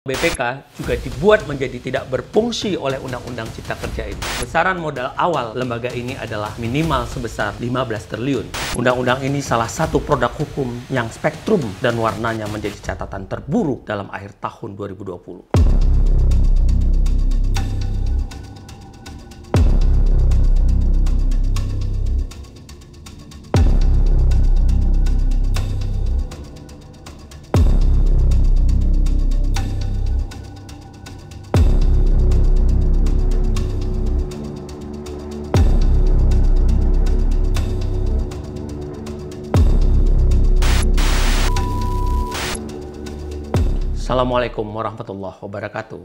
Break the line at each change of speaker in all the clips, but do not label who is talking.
BPK juga dibuat menjadi tidak berfungsi oleh Undang-Undang Cipta Kerja ini. Besaran modal awal lembaga ini adalah minimal sebesar 15 triliun. Undang-undang ini salah satu produk hukum yang spektrum dan warnanya menjadi catatan terburuk dalam akhir tahun 2020. Assalamualaikum warahmatullahi wabarakatuh.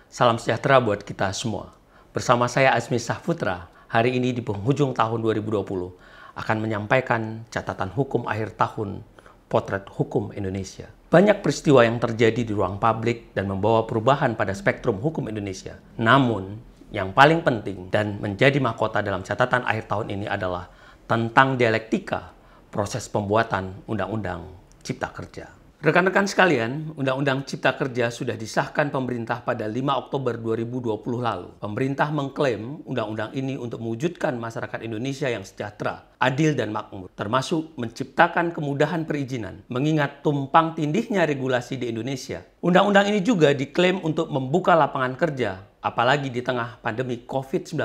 Salam sejahtera buat kita semua. Bersama saya Azmi Sahputra, hari ini di penghujung tahun 2020 akan menyampaikan catatan hukum akhir tahun Potret Hukum Indonesia. Banyak peristiwa yang terjadi di ruang publik dan membawa perubahan pada spektrum hukum Indonesia. Namun, yang paling penting dan menjadi mahkota dalam catatan akhir tahun ini adalah tentang dialektika proses pembuatan Undang-Undang Cipta Kerja. Rekan-rekan sekalian, Undang-Undang Cipta Kerja sudah disahkan pemerintah pada 5 Oktober 2020 lalu. Pemerintah mengklaim undang-undang ini untuk mewujudkan masyarakat Indonesia yang sejahtera, adil dan makmur, termasuk menciptakan kemudahan perizinan, mengingat tumpang tindihnya regulasi di Indonesia. Undang-undang ini juga diklaim untuk membuka lapangan kerja, apalagi di tengah pandemi COVID-19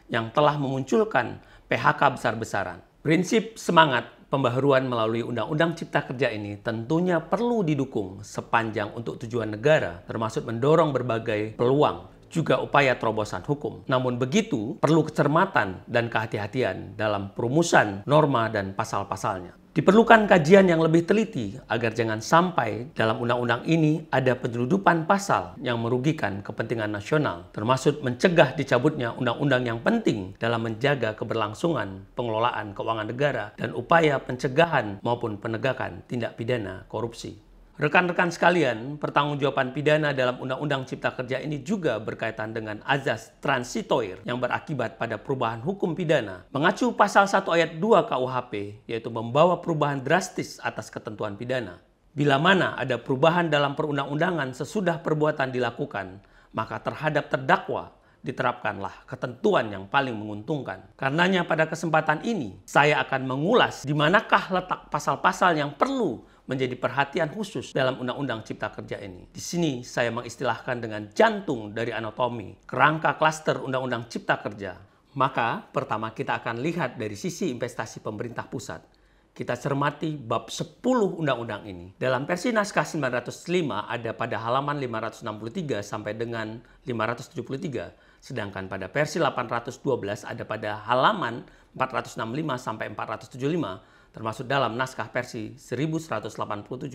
yang telah memunculkan PHK besar-besaran. Prinsip semangat pembaharuan melalui Undang-Undang Cipta Kerja ini tentunya perlu didukung sepanjang untuk tujuan negara, termasuk mendorong berbagai peluang, juga upaya terobosan hukum. Namun begitu, perlu kecermatan dan kehati-hatian dalam perumusan norma dan pasal-pasalnya. Diperlukan kajian yang lebih teliti agar jangan sampai dalam undang-undang ini ada penyeludupan pasal yang merugikan kepentingan nasional, termasuk mencegah dicabutnya undang-undang yang penting dalam menjaga keberlangsungan pengelolaan keuangan negara dan upaya pencegahan maupun penegakan tindak pidana korupsi. Rekan-rekan sekalian, pertanggungjawaban pidana dalam Undang-Undang Cipta Kerja ini juga berkaitan dengan azas transitoir yang berakibat pada perubahan hukum pidana. Mengacu pasal 1 ayat 2 KUHP, yaitu membawa perubahan drastis atas ketentuan pidana. Bila mana ada perubahan dalam perundang-undangan sesudah perbuatan dilakukan, maka terhadap terdakwa diterapkanlah ketentuan yang paling menguntungkan. Karenanya pada kesempatan ini, saya akan mengulas di manakah letak pasal-pasal yang perlu menjadi perhatian khusus dalam Undang-Undang Cipta Kerja ini. Di sini saya mengistilahkan dengan jantung dari anatomi, kerangka klaster Undang-Undang Cipta Kerja. Maka pertama kita akan lihat dari sisi investasi pemerintah pusat. Kita cermati bab 10 undang-undang ini. Dalam versi naskah 905 ada pada halaman 563 sampai dengan 573. Sedangkan pada versi 812 ada pada halaman 465 sampai 475. Termasuk dalam naskah versi 1187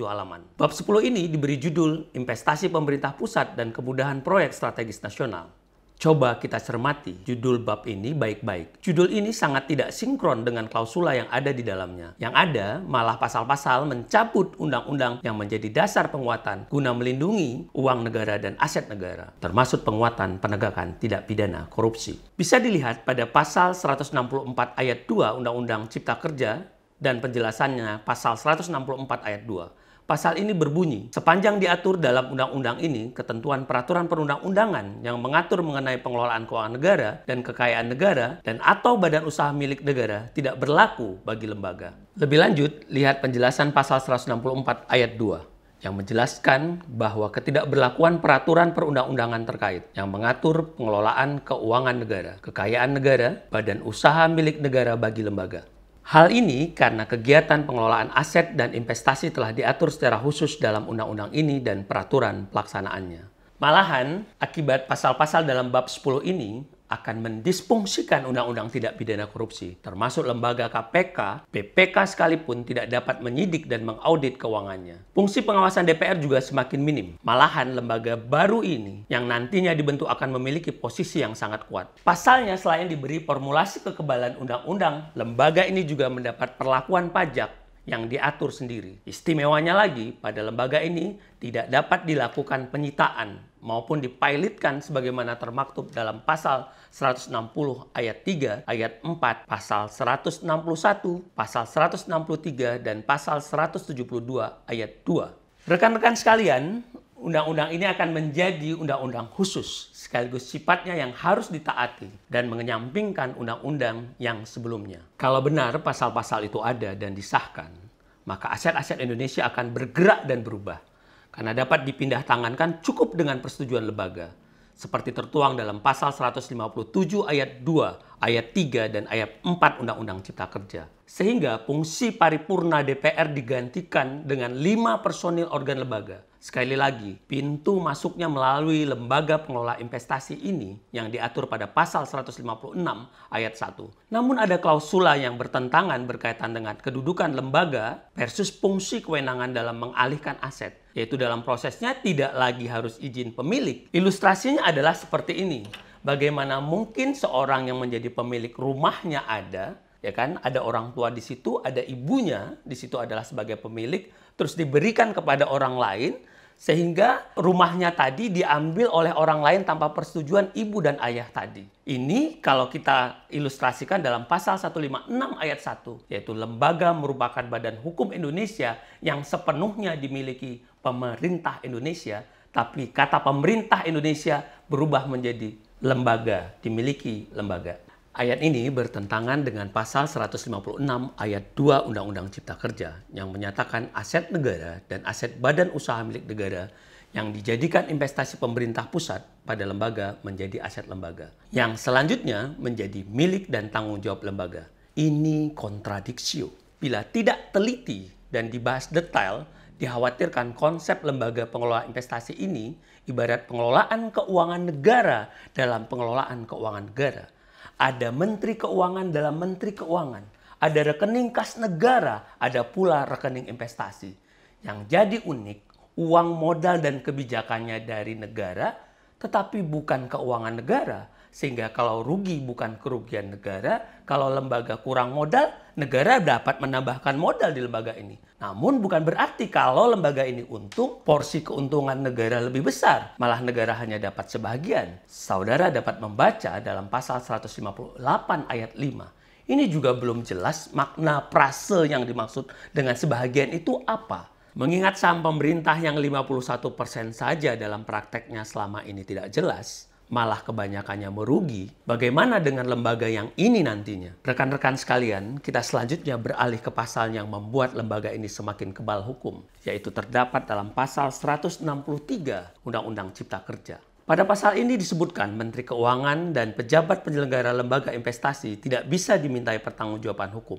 halaman. Bab 10 ini diberi judul Investasi Pemerintah Pusat dan Kemudahan Proyek Strategis Nasional. Coba kita cermati judul bab ini baik-baik. Judul ini sangat tidak sinkron dengan klausula yang ada di dalamnya. Yang ada malah pasal-pasal mencabut undang-undang yang menjadi dasar penguatan guna melindungi uang negara dan aset negara, termasuk penguatan penegakan tindak pidana korupsi. Bisa dilihat pada pasal 164 ayat 2 Undang-Undang Cipta Kerja dan penjelasannya pasal 164 ayat 2. Pasal ini berbunyi, sepanjang diatur dalam undang-undang ini ketentuan peraturan perundang-undangan yang mengatur mengenai pengelolaan keuangan negara dan kekayaan negara dan atau badan usaha milik negara tidak berlaku bagi lembaga. Lebih lanjut, lihat penjelasan pasal 164 ayat 2 yang menjelaskan bahwa ketidakberlakuan peraturan perundang-undangan terkait yang mengatur pengelolaan keuangan negara, kekayaan negara, badan usaha milik negara bagi lembaga. Hal ini karena kegiatan pengelolaan aset dan investasi telah diatur secara khusus dalam undang-undang ini dan peraturan pelaksanaannya. Malahan, akibat pasal-pasal dalam bab 10 ini akan mendisfungsikan undang-undang tindak pidana korupsi, termasuk lembaga KPK, BPK sekalipun tidak dapat menyidik dan mengaudit keuangannya. Fungsi pengawasan DPR juga semakin minim. Malahan lembaga baru ini yang nantinya dibentuk akan memiliki posisi yang sangat kuat. Pasalnya selain diberi formulasi kekebalan undang-undang, lembaga ini juga mendapat perlakuan pajak yang diatur sendiri. Istimewanya lagi, pada lembaga ini tidak dapat dilakukan penyitaan maupun dipilotkan sebagaimana termaktub dalam pasal 160 ayat 3, ayat 4, pasal 161, pasal 163, dan pasal 172 ayat 2. Rekan-rekan sekalian, undang-undang ini akan menjadi undang-undang khusus, sekaligus sifatnya yang harus ditaati dan mengenyampingkan undang-undang yang sebelumnya. Kalau benar pasal-pasal itu ada dan disahkan, maka aset-aset Indonesia akan bergerak dan berubah. Karena dapat dipindah tangankan cukup dengan persetujuan lembaga, seperti tertuang dalam pasal 157 ayat 2, ayat 3, dan ayat 4 Undang-Undang Cipta Kerja. Sehingga fungsi paripurna DPR digantikan dengan 5 personil organ lembaga. Sekali lagi, pintu masuknya melalui lembaga pengelola investasi ini yang diatur pada pasal 156 ayat 1. Namun ada klausula yang bertentangan berkaitan dengan kedudukan lembaga versus fungsi kewenangan dalam mengalihkan aset. Yaitu dalam prosesnya tidak lagi harus izin pemilik. Ilustrasinya adalah seperti ini. Bagaimana mungkin seorang yang menjadi pemilik rumahnya ada, ya kan? Ada orang tua di situ, ada ibunya di situ adalah sebagai pemilik, terus diberikan kepada orang lain, sehingga rumahnya tadi diambil oleh orang lain tanpa persetujuan ibu dan ayah tadi. Ini kalau kita ilustrasikan dalam pasal 156 ayat 1, yaitu lembaga merupakan badan hukum Indonesia yang sepenuhnya dimiliki pemerintah Indonesia, tapi kata pemerintah Indonesia berubah menjadi lembaga, dimiliki lembaga. Ayat ini bertentangan dengan pasal 156 ayat 2 Undang-Undang Cipta Kerja yang menyatakan aset negara dan aset badan usaha milik negara yang dijadikan investasi pemerintah pusat pada lembaga menjadi aset lembaga. Yang selanjutnya menjadi milik dan tanggung jawab lembaga. Ini kontradiksi. Bila tidak teliti dan dibahas detail, dikhawatirkan konsep lembaga pengelola investasi ini ibarat pengelolaan keuangan negara dalam pengelolaan keuangan negara. Ada menteri keuangan dalam menteri keuangan. Ada rekening kas negara, ada pula rekening investasi. Yang jadi unik, uang modal dan kebijakannya dari negara, tetapi bukan keuangan negara. Sehingga kalau rugi bukan kerugian negara, kalau lembaga kurang modal, negara dapat menambahkan modal di lembaga ini. Namun bukan berarti kalau lembaga ini untung, porsi keuntungan negara lebih besar. Malah negara hanya dapat sebagian. Saudara dapat membaca dalam pasal 158 ayat 5. Ini juga belum jelas makna prase yang dimaksud dengan sebahagian itu apa. Mengingat saham pemerintah yang 51% saja dalam prakteknya selama ini tidak jelas, malah kebanyakannya merugi. Bagaimana dengan lembaga yang ini nantinya? Rekan-rekan sekalian, kita selanjutnya beralih ke pasal yang membuat lembaga ini semakin kebal hukum, yaitu terdapat dalam pasal 163 Undang-Undang Cipta Kerja. Pada pasal ini disebutkan Menteri Keuangan dan pejabat penyelenggara lembaga investasi tidak bisa dimintai pertanggungjawaban hukum.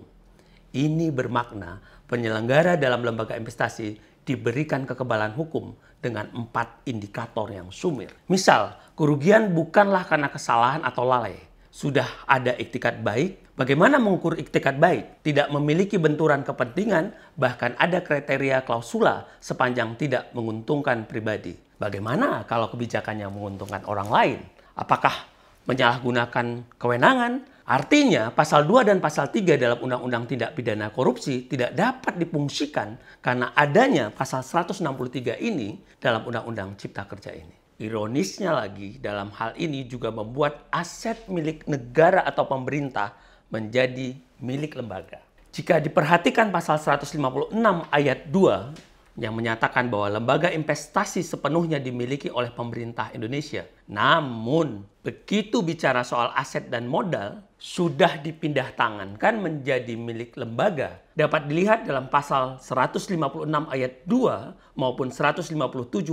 Ini bermakna penyelenggara dalam lembaga investasi diberikan kekebalan hukum dengan 4 indikator yang sumir. Misal, kerugian bukanlah karena kesalahan atau lalai. Sudah ada iktikat baik. Bagaimana mengukur iktikat baik? Tidak memiliki benturan kepentingan, bahkan ada kriteria klausula sepanjang tidak menguntungkan pribadi. Bagaimana kalau kebijakannya menguntungkan orang lain? Apakah menyalahgunakan kewenangan? Artinya, pasal 2 dan pasal 3 dalam Undang-Undang Tindak Pidana Korupsi tidak dapat difungsikan karena adanya pasal 163 ini dalam Undang-Undang Cipta Kerja ini. Ironisnya lagi, dalam hal ini juga membuat aset milik negara atau pemerintah menjadi milik lembaga. Jika diperhatikan pasal 156 ayat 2 yang menyatakan bahwa lembaga investasi sepenuhnya dimiliki oleh pemerintah Indonesia. Namun, begitu bicara soal aset dan modal, sudah dipindah tangankan menjadi milik lembaga. Dapat dilihat dalam pasal 156 ayat 2 maupun 157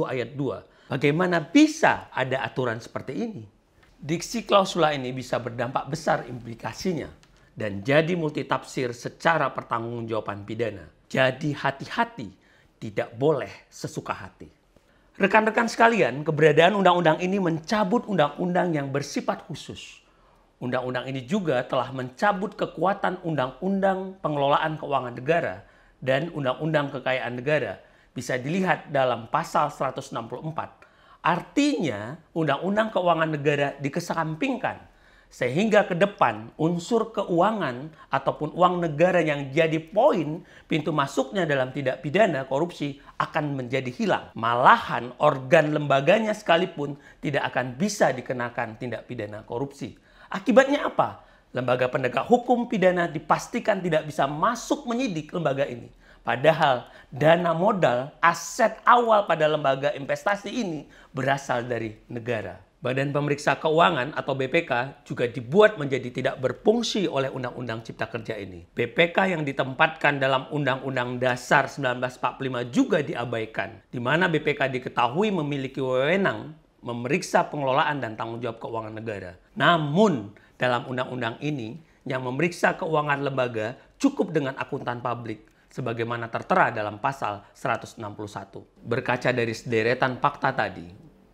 ayat 2. Bagaimana bisa ada aturan seperti ini? Diksi klausula ini bisa berdampak besar implikasinya dan jadi multitafsir secara pertanggungjawaban pidana. Jadi hati-hati, tidak boleh sesuka hati. Rekan-rekan sekalian, keberadaan undang-undang ini mencabut undang-undang yang bersifat khusus. Undang-undang ini juga telah mencabut kekuatan undang-undang pengelolaan keuangan negara dan undang-undang kekayaan negara. Bisa dilihat dalam pasal 164. Artinya, undang-undang keuangan negara dikesampingkan. Sehingga ke depan unsur keuangan ataupun uang negara yang jadi poin pintu masuknya dalam tindak pidana korupsi akan menjadi hilang. Malahan organ lembaganya sekalipun tidak akan bisa dikenakan tindak pidana korupsi. Akibatnya apa? Lembaga penegak hukum pidana dipastikan tidak bisa masuk menyidik lembaga ini. Padahal dana modal aset awal pada lembaga investasi ini berasal dari negara. Badan Pemeriksa Keuangan atau BPK juga dibuat menjadi tidak berfungsi oleh Undang-Undang Cipta Kerja ini. BPK yang ditempatkan dalam Undang-Undang Dasar 1945 juga diabaikan, di mana BPK diketahui memiliki wewenang memeriksa pengelolaan dan tanggung jawab keuangan negara. Namun, dalam undang-undang ini, yang memeriksa keuangan lembaga cukup dengan akuntan publik, sebagaimana tertera dalam pasal 161. Berkaca dari sederetan fakta tadi,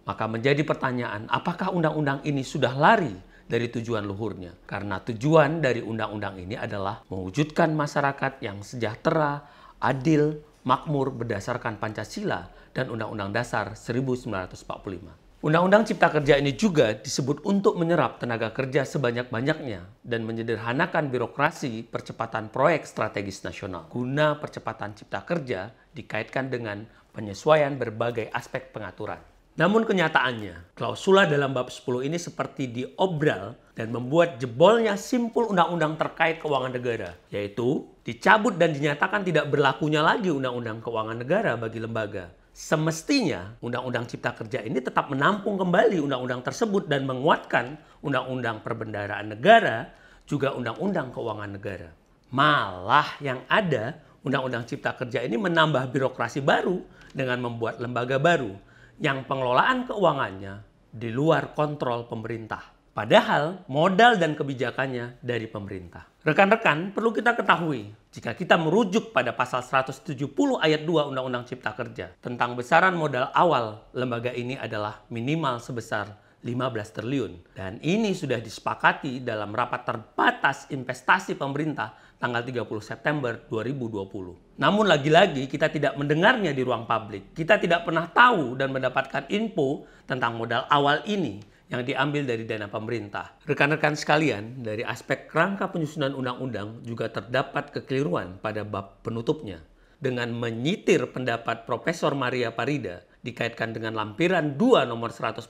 maka menjadi pertanyaan, apakah undang-undang ini sudah lari dari tujuan luhurnya? Karena tujuan dari undang-undang ini adalah mewujudkan masyarakat yang sejahtera, adil, makmur berdasarkan Pancasila dan Undang-Undang Dasar 1945. Undang-Undang Cipta Kerja ini juga disebut untuk menyerap tenaga kerja sebanyak-banyaknya dan menyederhanakan birokrasi percepatan proyek strategis nasional. Guna percepatan cipta kerja dikaitkan dengan penyesuaian berbagai aspek pengaturan. Namun kenyataannya, klausula dalam bab 10 ini seperti diobral dan membuat jebolnya simpul undang-undang terkait keuangan negara, yaitu dicabut dan dinyatakan tidak berlakunya lagi undang-undang keuangan negara bagi lembaga. Semestinya, Undang-Undang Cipta Kerja ini tetap menampung kembali undang-undang tersebut dan menguatkan Undang-Undang Perbendaharaan Negara, juga Undang-Undang Keuangan Negara. Malah yang ada, Undang-Undang Cipta Kerja ini menambah birokrasi baru dengan membuat lembaga baru yang pengelolaan keuangannya di luar kontrol pemerintah. Padahal modal dan kebijakannya dari pemerintah. Rekan-rekan, perlu kita ketahui, jika kita merujuk pada pasal 170 ayat 2 Undang-Undang Cipta Kerja, tentang besaran modal awal lembaga ini adalah minimal sebesar 15 triliun. Dan ini sudah disepakati dalam rapat terbatas investasi pemerintah tanggal 30 September 2020. Namun lagi-lagi kita tidak mendengarnya di ruang publik. Kita tidak pernah tahu dan mendapatkan info tentang modal awal ini yang diambil dari dana pemerintah. Rekan-rekan sekalian, dari aspek kerangka penyusunan undang-undang juga terdapat kekeliruan pada bab penutupnya. Dengan menyitir pendapat Profesor Maria Parida dikaitkan dengan lampiran 2 nomor 146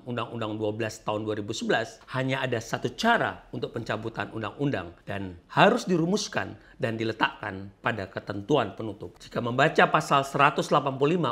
Undang-Undang 12 tahun 2011, hanya ada satu cara untuk pencabutan undang-undang dan harus dirumuskan dan diletakkan pada ketentuan penutup. Jika membaca pasal 185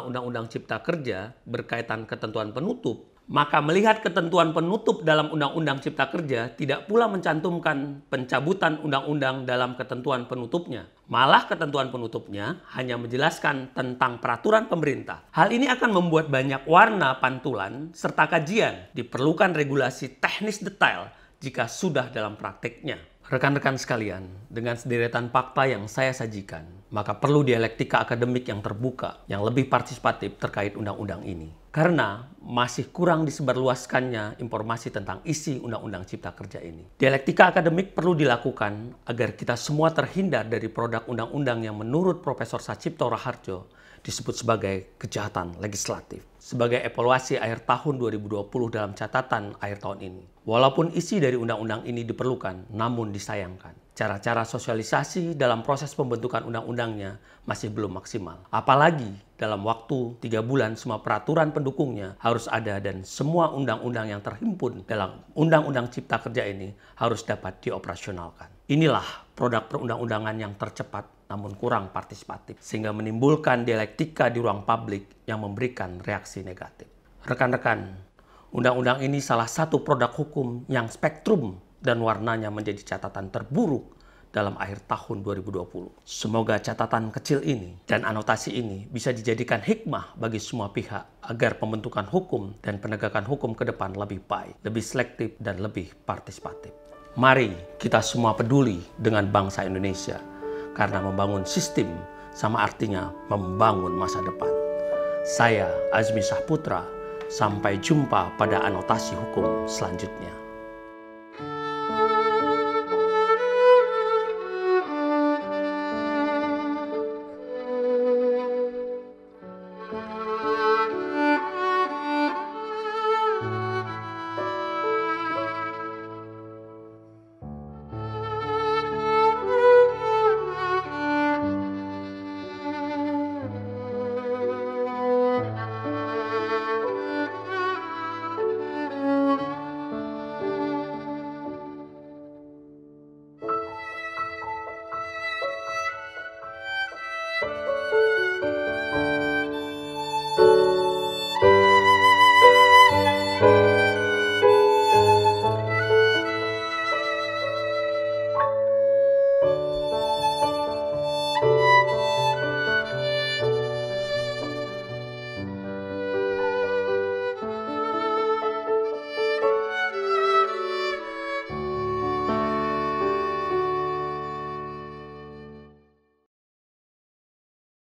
Undang-Undang Cipta Kerja berkaitan ketentuan penutup, maka melihat ketentuan penutup dalam Undang-Undang Cipta Kerja tidak pula mencantumkan pencabutan undang-undang dalam ketentuan penutupnya. Malah ketentuan penutupnya hanya menjelaskan tentang peraturan pemerintah. Hal ini akan membuat banyak warna pantulan serta kajian. Diperlukan regulasi teknis detail jika sudah dalam prakteknya. Rekan-rekan sekalian, dengan sederetan fakta yang saya sajikan, maka perlu dialektika akademik yang terbuka, yang lebih partisipatif terkait undang-undang ini. Karena masih kurang disebarluaskannya informasi tentang isi Undang-Undang Cipta Kerja ini. Dialektika akademik perlu dilakukan agar kita semua terhindar dari produk undang-undang yang menurut Profesor Sacipto Raharjo disebut sebagai kejahatan legislatif. Sebagai evaluasi akhir tahun 2020 dalam catatan akhir tahun ini. Walaupun isi dari undang-undang ini diperlukan, namun disayangkan. Cara-cara sosialisasi dalam proses pembentukan undang-undangnya masih belum maksimal. Apalagi dalam waktu 3 bulan semua peraturan pendukungnya harus ada dan semua undang-undang yang terhimpun dalam Undang-Undang Cipta Kerja ini harus dapat dioperasionalkan. Inilah produk perundang-undangan yang tercepat namun kurang partisipatif, sehingga menimbulkan dialektika di ruang publik yang memberikan reaksi negatif. Rekan-rekan, undang-undang ini salah satu produk hukum yang spektrum dan warnanya menjadi catatan terburuk dalam akhir tahun 2020. Semoga catatan kecil ini dan anotasi ini bisa dijadikan hikmah bagi semua pihak agar pembentukan hukum dan penegakan hukum ke depan lebih baik, lebih selektif, dan lebih partisipatif. Mari kita semua peduli dengan bangsa Indonesia, karena membangun sistem sama artinya membangun masa depan. Saya Azmi Sahputra, sampai jumpa pada anotasi hukum selanjutnya.